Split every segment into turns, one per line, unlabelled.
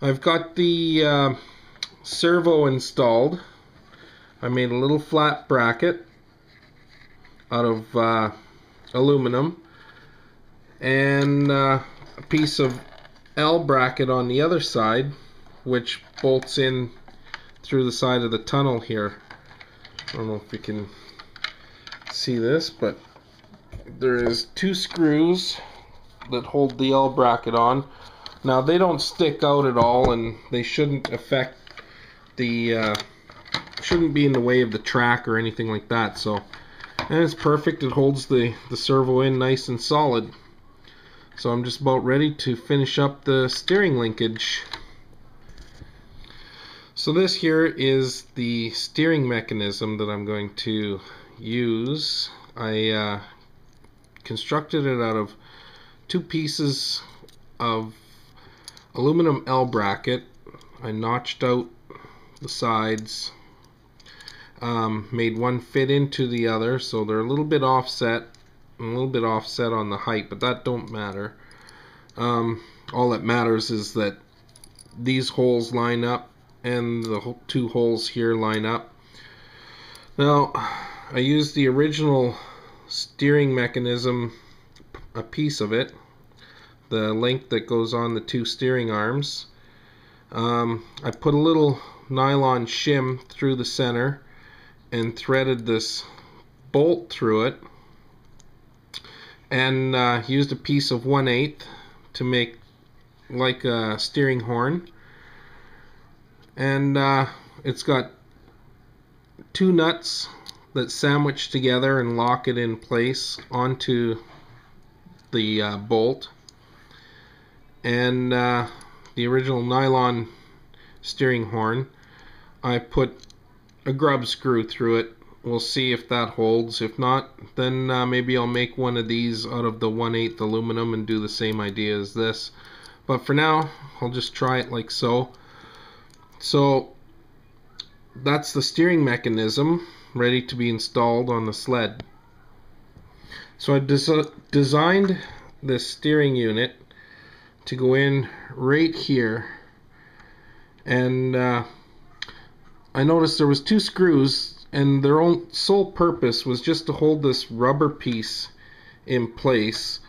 I've got the servo installed. I made a little flat bracket out of aluminum and a piece of L bracket on the other side, which bolts in through the side of the tunnel here. I don't know if you can see this, but there is 2 screws that hold the L bracket on. Now they don't stick out at all, and they shouldn't affect the shouldn't be in the way of the track or anything like that. So, and it's perfect. It holds the servo in nice and solid. So I'm just about ready to finish up the steering linkage. So this here is the steering mechanism that I'm going to use. I constructed it out of 2 pieces of aluminum L bracket. I notched out the sides, made one fit into the other, so they're a little bit offset, and a little bit offset on the height, but that don't matter. All that matters is that these holes line up and the 2 holes here line up. Now I used the original steering mechanism, a piece of it, the link that goes on the 2 steering arms. I put a little nylon shim through the center and threaded this bolt through it, and used a piece of 1/8 to make like a steering horn. And it's got 2 nuts that sandwich together and lock it in place onto the bolt, and the original nylon steering horn, I put a grub screw through it. We'll see if that holds. If not, then maybe I'll make one of these out of the 1/8 aluminum and do the same idea as this. But for now, I'll just try it like so. So that's the steering mechanism ready to be installed on the sled. So I designed this steering unit to go in right here, and I noticed there was 2 screws, and their sole purpose was just to hold this rubber piece in place,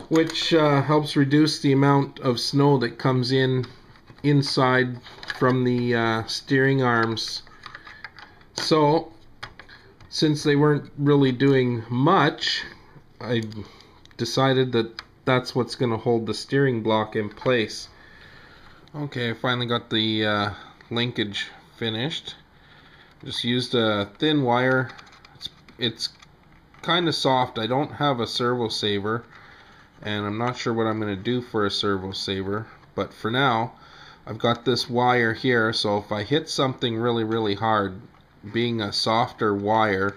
which helps reduce the amount of snow that comes inside from the steering arms. So since they weren't really doing much, I decided that that's what's going to hold the steering block in place. Okay, I finally got the linkage finished. Just used a thin wire. It's kind of soft. I don't have a servo saver, and I'm not sure what I'm going to do for a servo saver, but for now I've got this wire here, so if I hit something really hard, being a softer wire,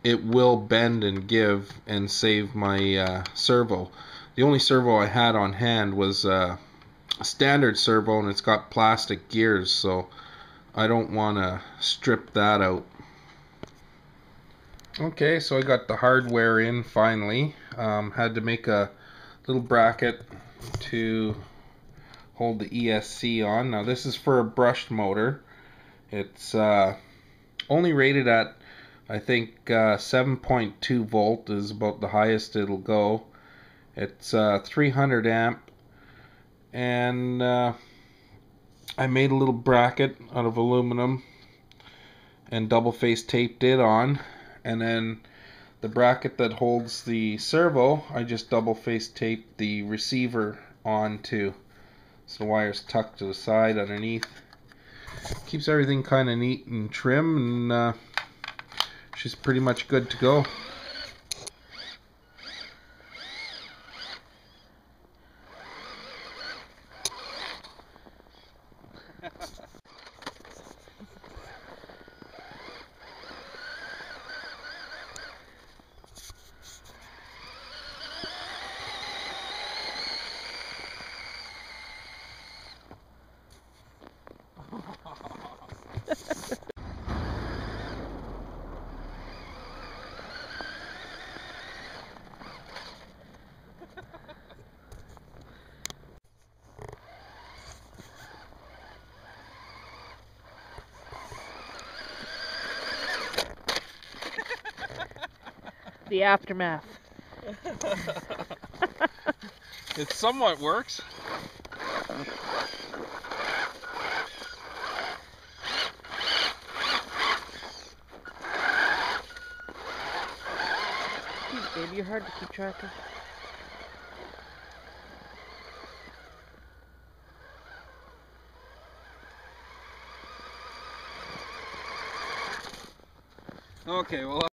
it will bend and give and save my servo. The only servo I had on hand was a standard servo, and it's got plastic gears, so I don't want to strip that out. Okay, so I got the hardware in finally. Had to make a little bracket to hold the ESC on. Now this is for a brushed motor. It's only rated at, I think, 7.2 volt is about the highest it'll go. It's 300 amp, and I made a little bracket out of aluminum and double face taped it on, and then the bracket that holds the servo, I just double face taped the receiver onto, so the wire's tucked to the side underneath. Keeps everything kind of neat and trim, and she's pretty much good to go.
The aftermath.
It somewhat works.
Jeez, baby, you're hard to keep track of.
Okay, well.